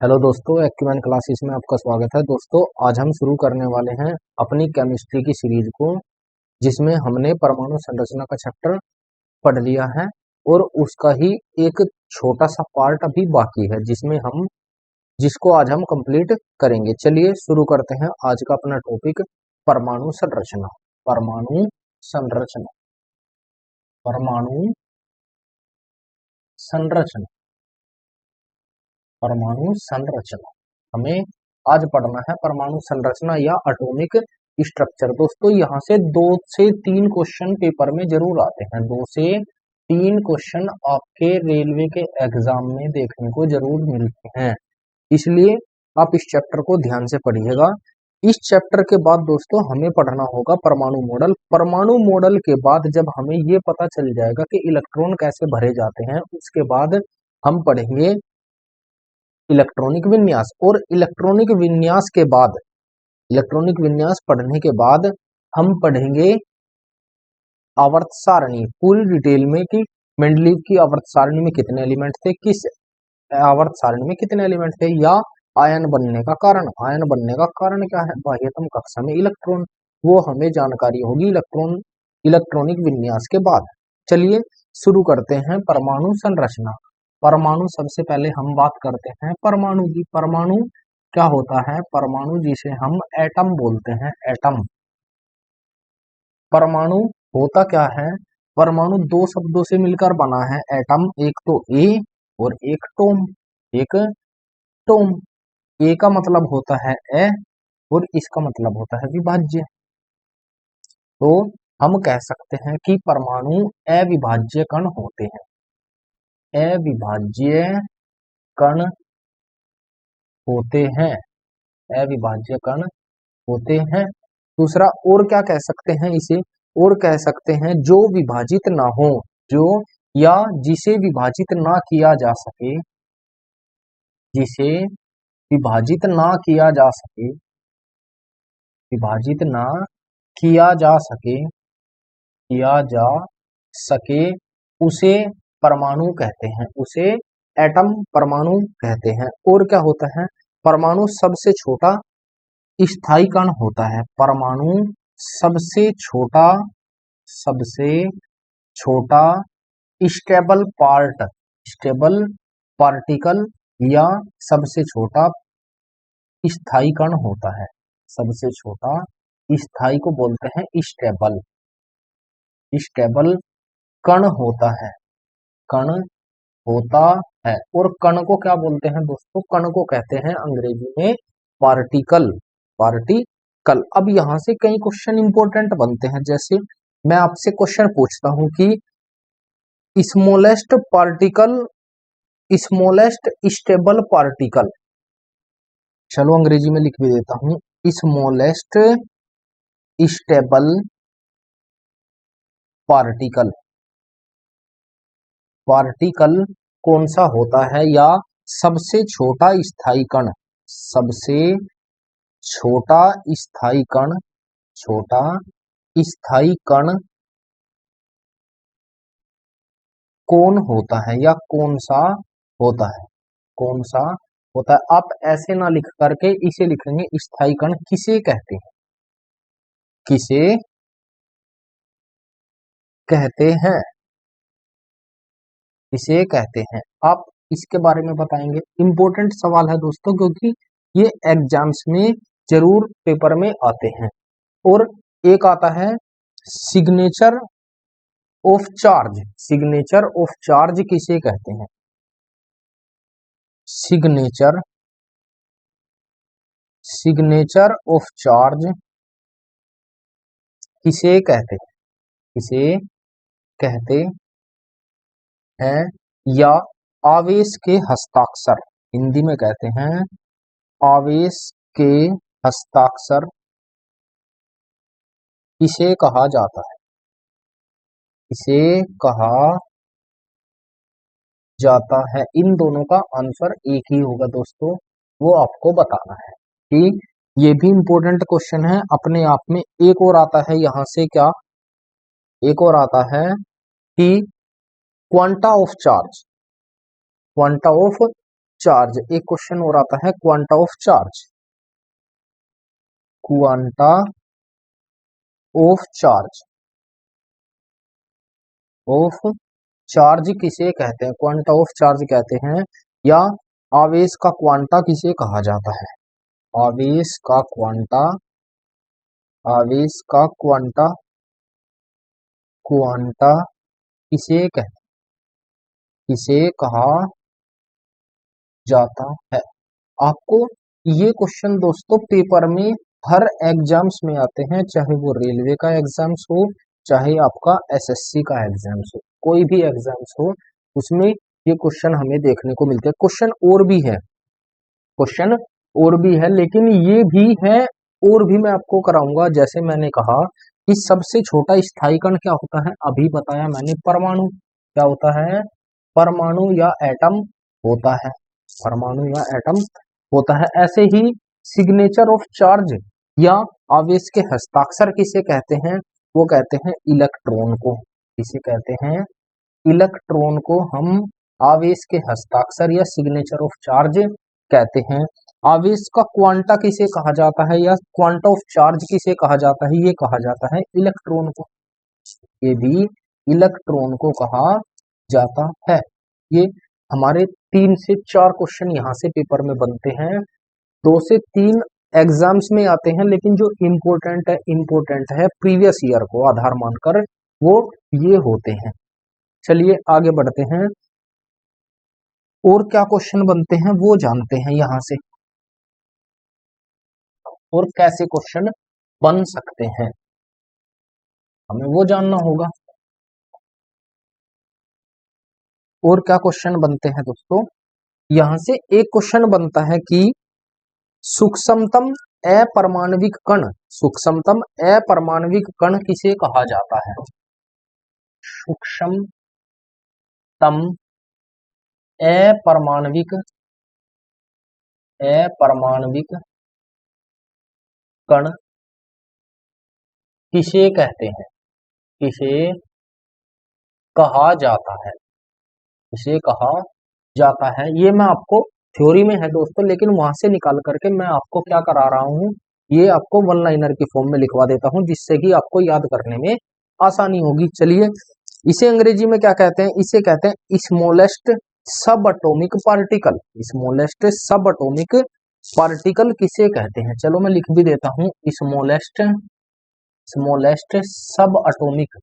Hello दोस्तों, acumen classes में आपका स्वागत है। दोस्तों, आज हम शुरू करने वाले हैं अपनी केमिस्ट्री की सीरीज को, जिसमें हमने परमाणु संरचना का चैप्टर पढ़ लिया है और उसका ही एक छोटा सा पार्ट अभी बाकी है, जिसको आज हम कंप्लीट करेंगे। चलिए शुरू करते हैं आज का अपना टॉपिक, परमाणु संरचना। परमाणु संरचना, परमाणु संरचना, परमाणु संरचना हमें आज पढ़ना है। परमाणु संरचना या एटॉमिक स्ट्रक्चर। दोस्तों, यहाँ से 2 से 3 क्वेश्चन पेपर में जरूर आते हैं। 2 से 3 क्वेश्चन आपके रेलवे के एग्जाम में देखने को जरूर मिलते हैं, इसलिए आप इस चैप्टर को ध्यान से पढ़िएगा। इस चैप्टर के बाद दोस्तों हमें पढ़ना होगा परमाणु मॉडल। परमाणु मॉडल के बाद जब हमें ये पता चल जाएगा कि इलेक्ट्रॉन कैसे भरे जाते हैं, उसके बाद हम पढ़ेंगे इलेक्ट्रॉनिक विन्यास। और इलेक्ट्रॉनिक विन्यास के बाद, इलेक्ट्रॉनिक विन्यास पढ़ने के बाद हम पढ़ेंगे आवर्त सारणी पूरी डिटेल में कि मेंडलीव की आवर्त सारणी में कितने एलिमेंट थे, किस आवर्त सारणी में कितने एलिमेंट थे, या आयन बनने का कारण। आयन बनने का कारण क्या है? बाह्यतम कक्षा में इलेक्ट्रॉन। वो हमें जानकारी होगी इलेक्ट्रॉनिक विन्यास के बाद। चलिए शुरू करते हैं परमाणु संरचना। परमाणु, सबसे पहले हम बात करते हैं परमाणु की। परमाणु क्या होता है? परमाणु जिसे हम एटम बोलते हैं, एटम। परमाणु होता क्या है? परमाणु 2 शब्दों से मिलकर बना है एटम। एक तो ए और एक टोम। एक टोम, ए का मतलब होता है ए और इसका मतलब होता है विभाज्य। तो हम कह सकते हैं कि परमाणु अविभाज्य कण होते हैं। अविभाज्य कण होते हैं, अविभाज्य कण होते हैं। दूसरा और क्या कह सकते हैं इसे? और कह सकते हैं जो विभाजित ना हो, जो या जिसे विभाजित ना किया जा सके, जिसे विभाजित ना किया जा सके, विभाजित ना किया जा सके, किया जा सके, उसे परमाणु कहते हैं, उसे एटम परमाणु कहते हैं। और क्या होता है? परमाणु सबसे छोटा स्थायी कण होता है। परमाणु सबसे छोटा, सबसे छोटा स्टेबल पार्ट, स्टेबल पार्टिकल या सबसे छोटा स्थायी कण होता है। सबसे छोटा स्थायी को बोलते हैं स्टेबल, स्टेबल कण होता है, कण होता है। और कण को क्या बोलते हैं दोस्तों? कण को कहते हैं अंग्रेजी में पार्टिकल, पार्टिकल। अब यहां से कई क्वेश्चन इंपॉर्टेंट बनते हैं। जैसे मैं आपसे क्वेश्चन पूछता हूं कि smallest particle, smallest stable particle, चलो अंग्रेजी में लिख भी देता हूं, स्मॉलेस्ट स्टेबल पार्टिकल, पार्टिकल कौन सा होता है? या सबसे छोटा स्थायी कण, सबसे छोटा स्थायी कण, छोटा स्थायी कण कौन होता है या कौन सा होता है? कौन सा होता है? आप ऐसे ना लिख करके इसे लिखेंगे स्थायी कण किसे कहते हैं, किसे कहते हैं, इसे कहते हैं। आप इसके बारे में बताएंगे। इंपॉर्टेंट सवाल है दोस्तों, क्योंकि ये एग्जाम्स में जरूर पेपर में आते हैं। और एक आता है signature of charge. Signature of charge किसे कहते हैं? सिग्नेचर, सिग्नेचर ऑफ चार्ज किसे कहते हैं? किसे कहते हैं? या आवेश के हस्ताक्षर, हिंदी में कहते हैं आवेश के हस्ताक्षर किसे कहा जाता है? इसे कहा जाता है। इन दोनों का आंसर एक ही होगा दोस्तों, वो आपको बताना है। कि ये भी इंपॉर्टेंट क्वेश्चन है अपने आप में। एक और आता है यहां से, क्या एक और आता है कि quanta of charge, quanta of charge. एक क्वेश्चन और आता है quanta of charge. Quanta of charge, of charge किसे कहते हैं? क्वांटा ऑफ चार्ज कहते हैं, या आवेश का क्वांटा किसे कहा जाता है? आवेश का क्वांटा, आवेश का क्वांटा, क्वांटा किसे कहते, किसे कहा जाता है? आपको ये क्वेश्चन दोस्तों पेपर में हर एग्जाम्स में आते हैं, चाहे वो रेलवे का एग्जाम्स हो, चाहे आपका एसएससी का एग्जाम्स हो, कोई भी एग्जाम्स हो, उसमें ये क्वेश्चन हमें देखने को मिलते हैं। क्वेश्चन और भी है, क्वेश्चन और भी है, लेकिन ये भी है और भी मैं आपको कराऊंगा। जैसे मैंने कहा कि सबसे छोटा स्थायी कण क्या होता है, अभी बताया मैंने, परमाणु। क्या होता है? परमाणु या एटम होता है, परमाणु या एटम होता है। ऐसे ही सिग्नेचर ऑफ चार्ज या आवेश के हस्ताक्षर किसे कहते हैं? वो कहते हैं इलेक्ट्रॉन को। किसे कहते हैं? इलेक्ट्रॉन को हम आवेश के हस्ताक्षर या सिग्नेचर ऑफ चार्ज कहते हैं। आवेश का क्वांटा किसे कहा जाता है, या क्वांटा ऑफ चार्ज किसे कहा जाता है? ये कहा जाता है इलेक्ट्रॉन को, ये भी इलेक्ट्रॉन को कहा जाता है। ये हमारे 3 से 4 क्वेश्चन यहाँ से पेपर में बनते हैं, 2 से 3 एग्जाम्स में आते हैं, लेकिन जो इम्पोर्टेंट है प्रीवियस ईयर को आधार मानकर, वो ये होते हैं। चलिए आगे बढ़ते हैं, और क्या क्वेश्चन बनते हैं वो जानते हैं यहां से, और कैसे क्वेश्चन बन सकते हैं हमें वो जानना होगा। और क्या क्वेश्चन बनते हैं दोस्तों, यहां से एक क्वेश्चन बनता है कि सूक्ष्मतम अपरमाणविक कण, सूक्ष्मतम अपरमाणविक कण किसे कहा जाता है? सूक्ष्मतम अपरमाणविक, अपरमाणविक कण किसे कहते हैं? किसे कहा जाता है? किसे कहा जाता है? ये मैं आपको थ्योरी में है दोस्तों, लेकिन वहां से निकाल करके मैं आपको क्या करा रहा हूं, ये आपको वन लाइनर की फॉर्म में लिखवा देता हूं, जिससे कि आपको याद करने में आसानी होगी। चलिए, इसे अंग्रेजी में क्या कहते हैं? इसे कहते हैं स्मॉलेस्ट सब अटोमिक पार्टिकल। स्मॉलेस्ट सब अटोमिक पार्टिकल किसे कहते हैं? चलो मैं लिख भी देता हूं, स्मॉलेस्ट, स्मॉलेस्ट सब अटोमिक,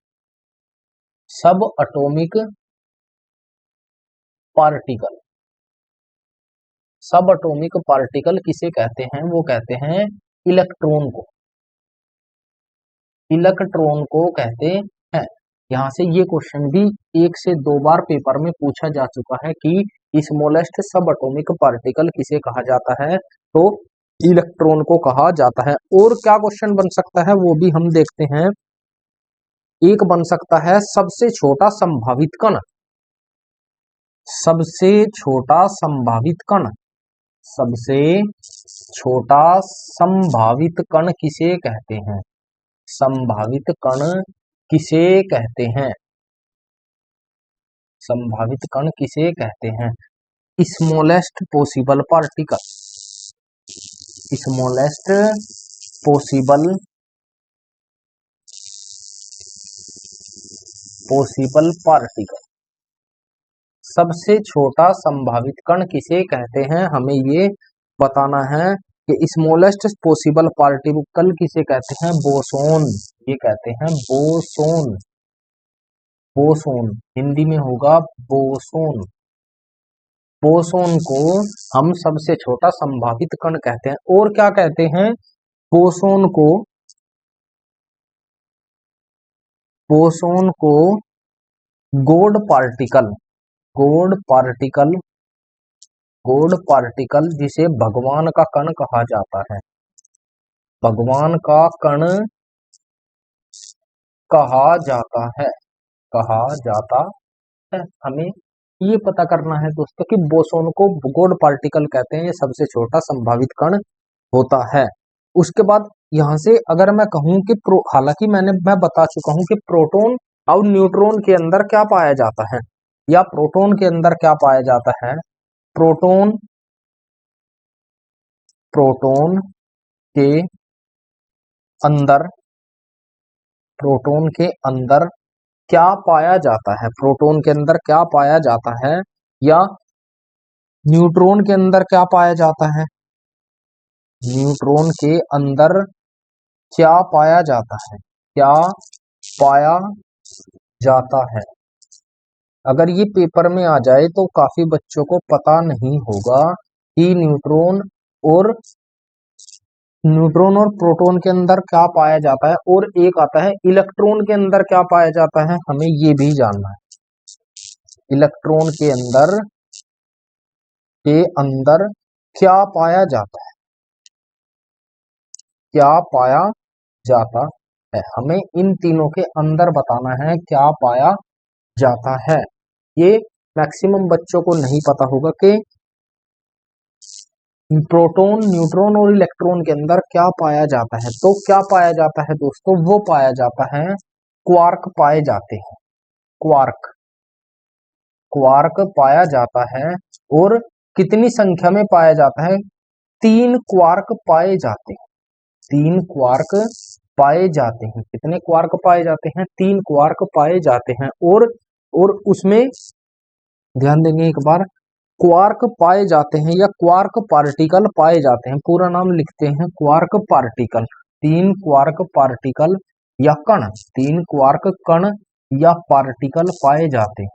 सब अटोमिक पार्टिकल, सब अटोमिक पार्टिकल किसे कहते हैं? वो कहते हैं इलेक्ट्रॉन को, इलेक्ट्रॉन को कहते हैं। यहां से ये क्वेश्चन भी 1 से 2 बार पेपर में पूछा जा चुका है कि स्मॉलेस्ट सब अटोमिक पार्टिकल किसे कहा जाता है? तो इलेक्ट्रॉन को कहा जाता है। और क्या क्वेश्चन बन सकता है वो भी हम देखते हैं। एक बन सकता है सबसे छोटा संभावित कण, सबसे छोटा संभावित कण, सबसे छोटा संभावित कण किसे कहते हैं? संभावित कण किसे कहते हैं? संभावित कण किसे कहते हैं? Smallest possible particle, smallest possible, possible particle, सबसे छोटा संभावित कण किसे कहते हैं? हमें ये बताना है कि स्मॉलेस्ट पॉसिबल पार्टिकल किसे कहते हैं? बोसोन, ये कहते हैं बोसोन, बोसोन हिंदी में होगा बोसोन। बोसोन को हम सबसे छोटा संभावित कण कहते हैं। और क्या कहते हैं? बोसोन को, बोसोन को God particle, God particle, God particle जिसे भगवान का कण कहा जाता है, भगवान का कण कहा जाता है, कहा जाता है। हमें ये पता करना है दोस्तों कि बोसोन को गॉड पार्टिकल कहते हैं, ये सबसे छोटा संभावित कण होता है। उसके बाद यहां से अगर मैं कहूं कि हालांकि मैं बता चुका हूं कि प्रोटॉन और न्यूट्रॉन के अंदर क्या पाया जाता है, या प्रोटॉन के अंदर क्या पाया जाता है? प्रोटॉन प्रोटॉन के अंदर, प्रोटॉन के अंदर क्या पाया जाता है, प्रोटॉन के अंदर क्या पाया जाता है, या न्यूट्रॉन के अंदर क्या पाया जाता है, न्यूट्रॉन के अंदर क्या पाया जाता है, क्या पाया जाता है। अगर ये पेपर में आ जाए तो काफी बच्चों को पता नहीं होगा कि न्यूट्रॉन और प्रोटॉन के अंदर क्या पाया जाता है, और एक आता है इलेक्ट्रॉन के अंदर क्या पाया जाता है, हमें ये भी जानना है। इलेक्ट्रॉन के अंदर क्या पाया जाता है, क्या पाया जाता है, हमें इन तीनों के अंदर बताना है क्या पाया जाता है। ये मैक्सिमम बच्चों को नहीं पता होगा कि प्रोटॉन, न्यूट्रॉन और इलेक्ट्रॉन के अंदर क्या पाया जाता है। तो क्या पाया जाता है दोस्तों, वो पाया जाता है क्वार्क पाए जाते हैं, क्वार्क, क्वार्क पाया जाता है। और कितनी संख्या में पाया जाता है, 3 क्वार्क पाए जाते हैं, 3 क्वार्क पाए जाते हैं। कितने क्वार्क पाए जाते हैं, 3 क्वार्क पाए जाते हैं। और उसमें ध्यान देंगे एक बार, क्वार्क पाए जाते हैं या क्वार्क पार्टिकल पाए जाते हैं, पूरा नाम लिखते हैं क्वार्क पार्टिकल। 3 क्वार्क पार्टिकल या कण, 3 क्वार्क कण या पार्टिकल पाए जाते हैं,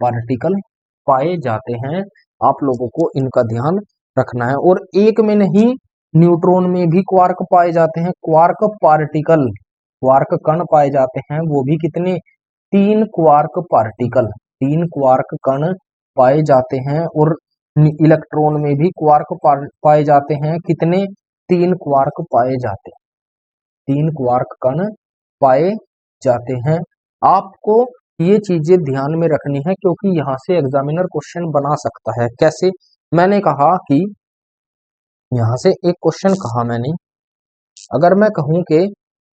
पार्टिकल पाए जाते हैं। आप लोगों को इनका ध्यान रखना है। और एक में नहीं, न्यूट्रॉन में भी क्वार्क पाए जाते हैं, क्वार्क पार्टिकल, क्वार्क कण पाए जाते हैं, वो भी कितने, 3 क्वार्क पार्टिकल, 3 क्वार्क कण पाए जाते हैं। और इलेक्ट्रॉन में भी क्वार्क पाए जाते हैं, कितने, 3 क्वार्क पाए जाते हैं, 3 क्वार्क कण पाए जाते हैं। आपको ये चीजें ध्यान में रखनी है क्योंकि यहां से एग्जामिनर क्वेश्चन बना सकता है। कैसे, मैंने कहा कि यहां से एक क्वेश्चन कहा मैंने, अगर मैं कहूं कि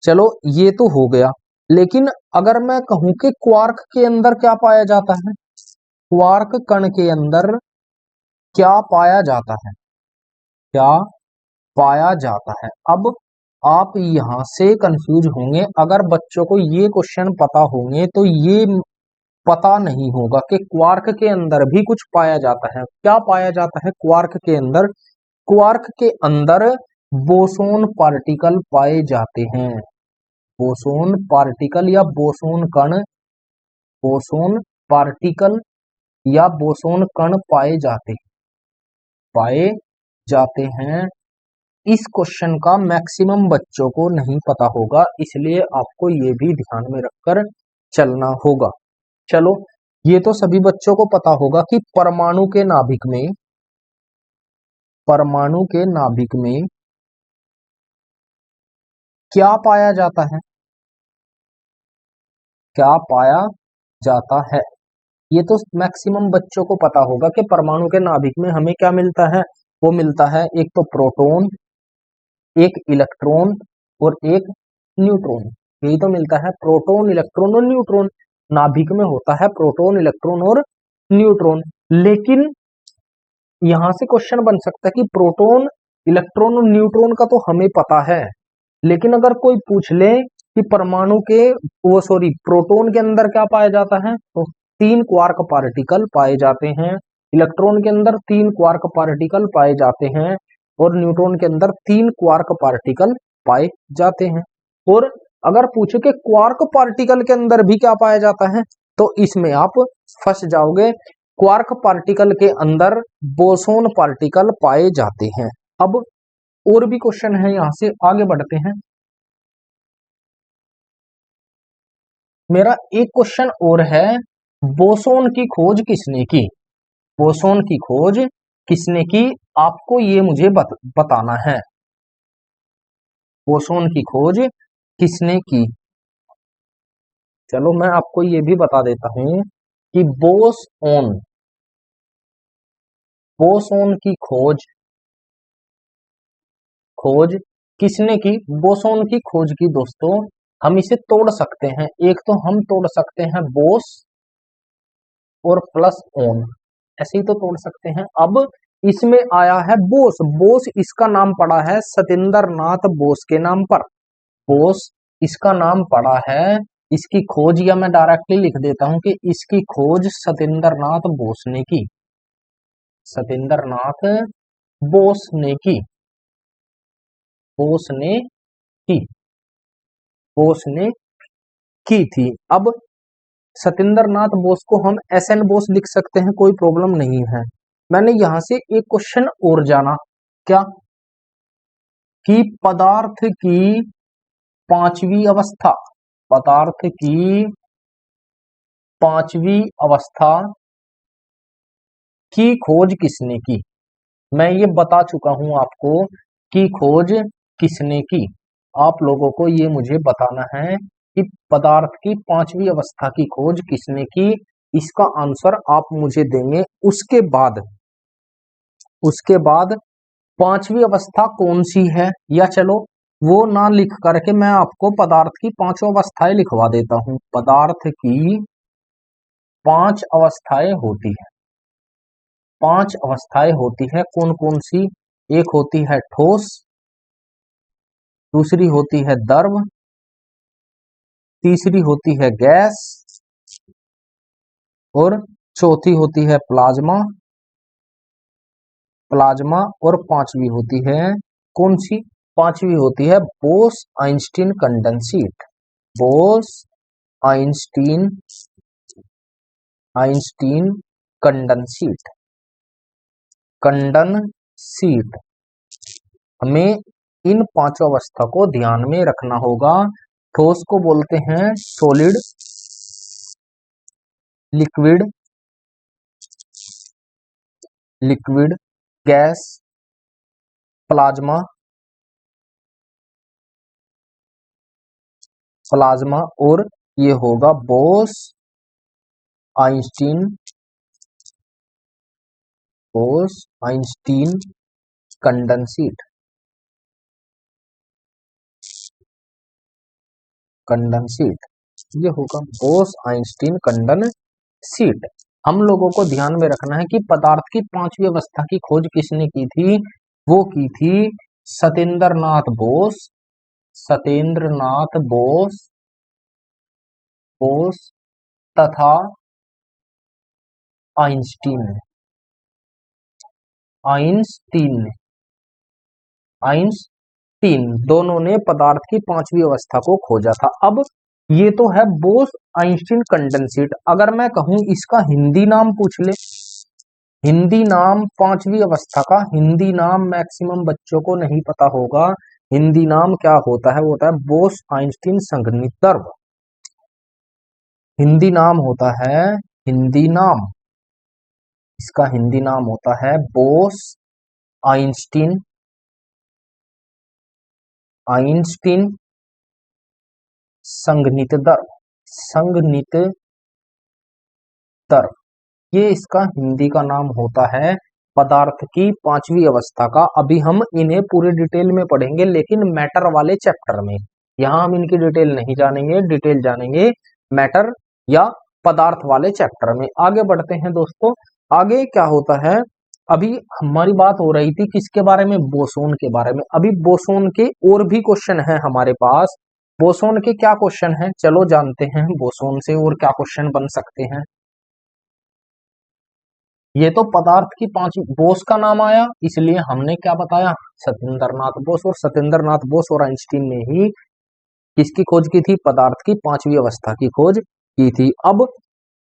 चलो ये तो हो गया, लेकिन अगर मैं कहूं कि क्वार्क के अंदर क्या पाया जाता है, क्वार्क कण के अंदर क्या पाया जाता है, क्या पाया जाता है। अब आप यहां से कंफ्यूज होंगे, अगर बच्चों को ये क्वेश्चन पता होंगे तो ये पता नहीं होगा कि क्वार्क के अंदर भी कुछ पाया जाता है। क्या पाया जाता है क्वार्क के अंदर, क्वार्क के अंदर बोसोन पार्टिकल पाए जाते हैं, बोसोन पार्टिकल या बोसोन कण, बोसोन पार्टिकल या बोसोन कण पाए जाते हैं। इस क्वेश्चन का मैक्सिमम बच्चों को नहीं पता होगा, इसलिए आपको ये भी ध्यान में रखकर चलना होगा। चलो, ये तो सभी बच्चों को पता होगा कि परमाणु के नाभिक में, परमाणु के नाभिक में क्या पाया जाता है, क्या पाया जाता है। ये तो मैक्सिमम बच्चों को पता होगा कि परमाणु के नाभिक में हमें क्या मिलता है, वो मिलता है एक तो प्रोटॉन, एक इलेक्ट्रॉन और एक न्यूट्रॉन। यही तो मिलता है, प्रोटॉन, इलेक्ट्रॉन और न्यूट्रॉन। नाभिक में होता है प्रोटॉन, इलेक्ट्रॉन और न्यूट्रॉन। लेकिन यहां से क्वेश्चन बन सकता है कि प्रोटॉन, इलेक्ट्रॉन और न्यूट्रॉन का तो हमें पता है, लेकिन अगर कोई पूछ ले कि परमाणु के, वो सॉरी, प्रोटॉन के अंदर क्या पाया जाता है, तो 3 क्वार्क पार्टिकल पाए जाते हैं, इलेक्ट्रॉन के अंदर 3 क्वार्क पार्टिकल पाए जाते हैं, और न्यूट्रॉन के अंदर 3 क्वार्क पार्टिकल पाए जाते हैं। और अगर पूछे कि क्वार्क पार्टिकल के अंदर भी क्या पाया जाता है, तो इसमें आप फंस जाओगे। क्वार्क पार्टिकल के अंदर बोसोन पार्टिकल पाए जाते हैं। अब और भी क्वेश्चन है, यहां से आगे बढ़ते हैं। मेरा एक क्वेश्चन और है, बोसोन की खोज किसने की, बोसोन की खोज किसने की, आपको ये मुझे बताना है, बोसोन की खोज किसने की। चलो मैं आपको ये भी बता देता हूं कि बोसोन, बोसोन की खोज, खोज किसने की, बोसोन की खोज की दोस्तों, हम इसे तोड़ सकते हैं। एक तो हम तोड़ सकते हैं बोस और प्लस ओन, ऐसे ही तो तोड़ सकते हैं। अब इसमें आया है बोस। बोस इसका नाम पड़ा है सतेंद्र नाथ बोस के नाम पर। बोस इसका नाम पड़ा है, इसकी खोज, या मैं डायरेक्टली लिख देता हूं कि इसकी खोज सतेंद्र नाथ बोस ने की। सतेंद्र नाथ बोस ने की। बोस ने की। बोस ने की थी। अब सतेंद्र नाथ बोस को हम SN बोस लिख सकते हैं, कोई प्रॉब्लम नहीं है। मैंने यहां से एक क्वेश्चन और जाना, क्या कि पदार्थ की पांचवी अवस्था, पदार्थ की पांचवी अवस्था की खोज किसने की। मैं ये बता चुका हूं आपको कि खोज किसने की। आप लोगों को ये मुझे बताना है कि पदार्थ की पांचवी अवस्था की खोज किसने की। इसका आंसर आप मुझे देंगे। उसके बाद पांचवी अवस्था कौन सी है, या चलो वो ना लिख करके मैं आपको पदार्थ की पांचों अवस्थाएं लिखवा देता हूं। पदार्थ की पांच अवस्थाएं होती है। पांच अवस्थाएं होती है, कौन कौन सी। एक होती है ठोस, दूसरी होती है द्रव, तीसरी होती है गैस, और चौथी होती है प्लाज्मा। प्लाज्मा और पांचवी होती है कौन सी। पांचवी होती है Bose Einstein condensate. Bose Einstein Einstein condensate. Condensate. हमें इन पांचों अवस्था को ध्यान में रखना होगा। ठोस को बोलते हैं solid, liquid, liquid, gas, plasma, plasma, और ये होगा Bose Einstein, Bose Einstein condensate. Condensate ये होगा बोस आइंस्टीन कंडेंसेट। हम लोगों को ध्यान में रखना है कि पदार्थ की पांचवी अवस्था की खोज किसने की थी। वो की थी सतेंद्र नाथ बोस। सतेंद्र नाथ बोस, बोस तथा आइंस्टीन ने। आइंस्टीन ने, आइंस्टीन दोनों ने पदार्थ की पांचवी अवस्था को खोजा था। अब ये तो है बोस आइंस्टीन कंडेंसेट। अगर मैं कहूं इसका हिंदी नाम पूछ ले, हिंदी नाम पांचवी अवस्था का हिंदी नाम मैक्सिमम बच्चों को नहीं पता होगा। हिंदी नाम क्या होता है, वो होता है बोस आइंस्टीन संघनित द्रव। हिंदी नाम होता है, हिंदी नाम, इसका हिंदी नाम होता है बोस आइंस्टीन, आइंस्टीन संघनित द्रव। संघनित द्रव, ये इसका हिंदी का नाम होता है पदार्थ की पांचवी अवस्था का। अभी हम इन्हें पूरे डिटेल में पढ़ेंगे, लेकिन मैटर वाले चैप्टर में। यहां हम इनकी डिटेल नहीं जानेंगे, डिटेल जानेंगे मैटर या पदार्थ वाले चैप्टर में। आगे बढ़ते हैं दोस्तों। आगे क्या होता है, अभी हमारी बात हो रही थी किसके बारे में, बोसोन के बारे में। अभी बोसोन के और भी क्वेश्चन है हमारे पास। बोसोन के क्या क्वेश्चन है, चलो जानते हैं बोसोन से और क्या क्वेश्चन बन सकते हैं। ये तो पदार्थ की पांच, बोस का नाम आया इसलिए हमने क्या बताया, सतेंद्र नाथ बोस। और सतेंद्र नाथ बोस और आइंस्टीन ने ही किसकी खोज की थी, पदार्थ की पांचवी अवस्था की खोज की थी। अब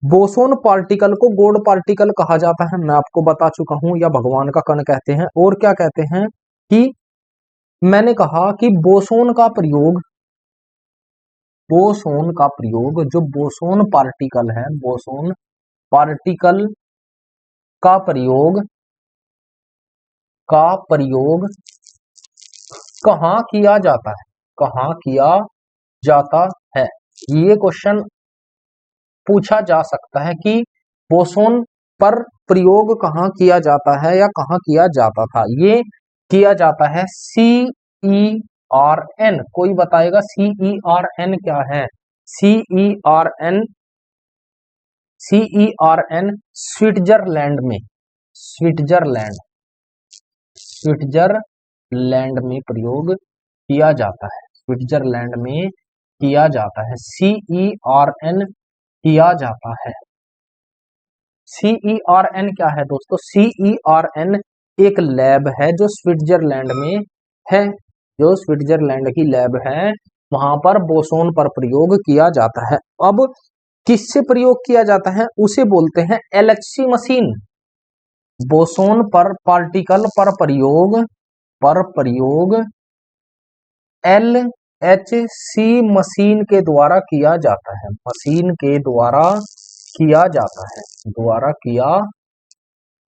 बोसोन पार्टिकल को गॉड पार्टिकल कहा जाता है, मैं आपको बता चुका हूं, या भगवान का कण कहते हैं। और क्या कहते हैं कि मैंने कहा कि बोसोन का प्रयोग, बोसोन का प्रयोग, जो बोसोन पार्टिकल है, बोसोन पार्टिकल का प्रयोग, का प्रयोग कहाँ किया जाता है, कहाँ किया जाता है। ये क्वेश्चन पूछा जा सकता है कि बोसोन पर प्रयोग कहाँ किया जाता है या कहाँ किया जाता था। ये किया जाता है CERN। कोई बताएगा CERN क्या है। CERN, CERN स्विट्जरलैंड में, स्विट्जरलैंड, स्विट्जरलैंड में प्रयोग किया जाता है, स्विट्जरलैंड में किया जाता है, CERN किया जाता है। CERN क्या है दोस्तों? CERN एक लैब है जो स्विट्जरलैंड में है, जो स्विट्जरलैंड की लैब है, वहां पर बोसोन पर प्रयोग किया जाता है। अब किससे प्रयोग किया जाता है उसे बोलते हैं LHC मशीन। बोसोन पर पार्टिकल पर प्रयोग LHC मशीन के द्वारा किया जाता है, मशीन के द्वारा किया जाता है, द्वारा किया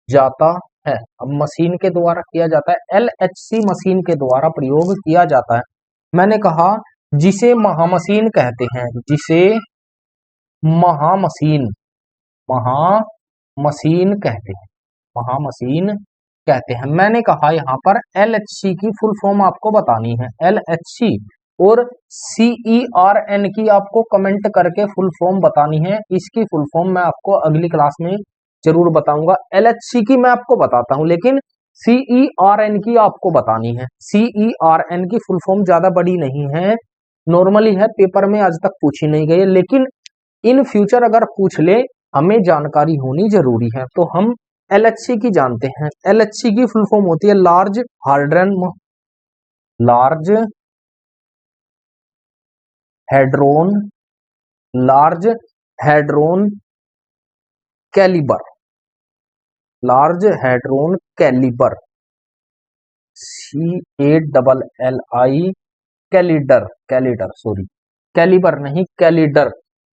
जाता है। अब मशीन के द्वारा किया जाता है, LHC मशीन के द्वारा प्रयोग किया जाता है। मैंने कहा जिसे महामशीन कहते हैं, जिसे महामशीन महामशीन कहते हैं, महामशीन कहते हैं। मैंने कहा यहाँ पर LHC की फुल फॉर्म आपको बतानी है, LHC और CERN की आपको कमेंट करके फुल फॉर्म बतानी है। इसकी फुल फॉर्म मैं आपको अगली क्लास में जरूर बताऊंगा। LHC की मैं आपको बताता हूं, लेकिन CERN की आपको बतानी है। CERN की फुल फॉर्म ज्यादा बड़ी नहीं है, नॉर्मली है, पेपर में आज तक पूछी नहीं गई है, लेकिन इन फ्यूचर अगर पूछ ले हमें जानकारी होनी जरूरी है। तो हम LHC की जानते हैं। LHC की फुल फॉर्म होती है large hadron calibre, large hadron calibre, CALLI calibre नहीं, कैलिडर।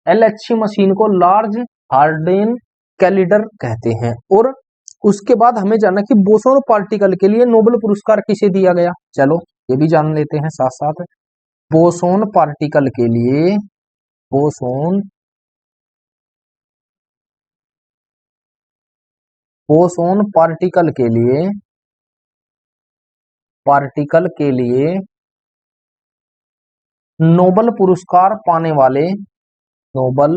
LHC मशीन को लार्ज हार्डन कैलिडर कहते हैं। और उसके बाद हमें जानना कि बोसोन पार्टिकल के लिए नोबेल पुरस्कार किसे दिया गया, चलो ये भी जान लेते हैं साथ साथ। बोसोन पार्टिकल के लिए, बोसोन पार्टिकल के लिए नोबेल पुरस्कार पाने वाले, नोबेल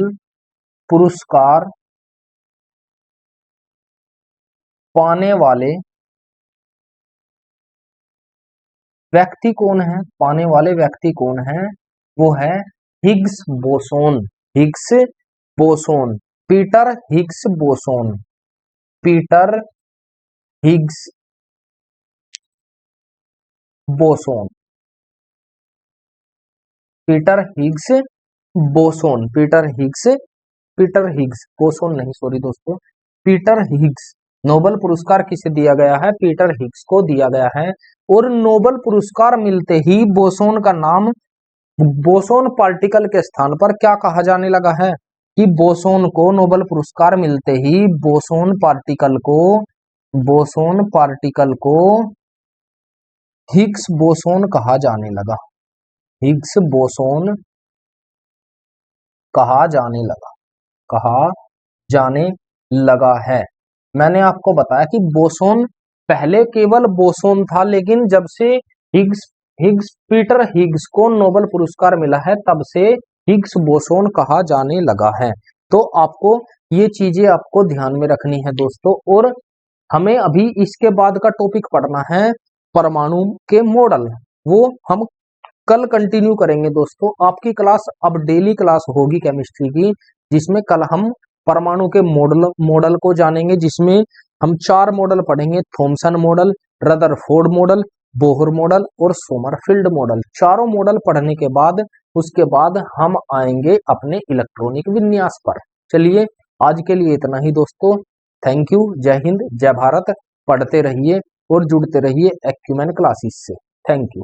पुरस्कार पाने वाले व्यक्ति कौन है, पाने वाले व्यक्ति कौन है? वो है Higgs boson, Higgs boson, Peter Higgs boson, Peter Higgs boson, Peter Higgs boson, Peter Higgs boson नहीं, सॉरी दोस्तों, पीटर हिग्स। नोबेल पुरस्कार किसे दिया गया है? पीटर हिग्स को दिया गया है। और नोबेल पुरस्कार मिलते ही बोसोन का नाम बोसोन पार्टिकल के स्थान पर क्या कहा जाने लगा है कि बोसोन को नोबेल पुरस्कार मिलते ही बोसोन पार्टिकल को हिग्स बोसोन कहा जाने लगा, हिग्स बोसोन कहा जाने लगा है। मैंने आपको बताया कि बोसोन पहले केवल बोसोन था, लेकिन जब से पीटर हिग्स को नोबेल पुरस्कार मिला है तब से हिग्स बोसोन कहा जाने लगा है। तो आपको ये चीजें आपको ध्यान में रखनी है दोस्तों। और हमें अभी इसके बाद का टॉपिक पढ़ना है परमाणु के मॉडल, वो हम कल कंटिन्यू करेंगे दोस्तों। आपकी क्लास अब डेली क्लास होगी केमिस्ट्री की, जिसमें कल हम परमाणु के मॉडल को जानेंगे, जिसमें हम 4 मॉडल पढ़ेंगे, Thompson model, Rutherford model, Bohr model और सोमरफील्ड मॉडल। चारों मॉडल पढ़ने के बाद उसके बाद हम आएंगे अपने इलेक्ट्रॉनिक विन्यास पर। चलिए आज के लिए इतना ही दोस्तों, थैंक यू, जय हिंद, जय भारत। पढ़ते रहिए और जुड़ते रहिए एक्यूमेन क्लासेस से। Thank you.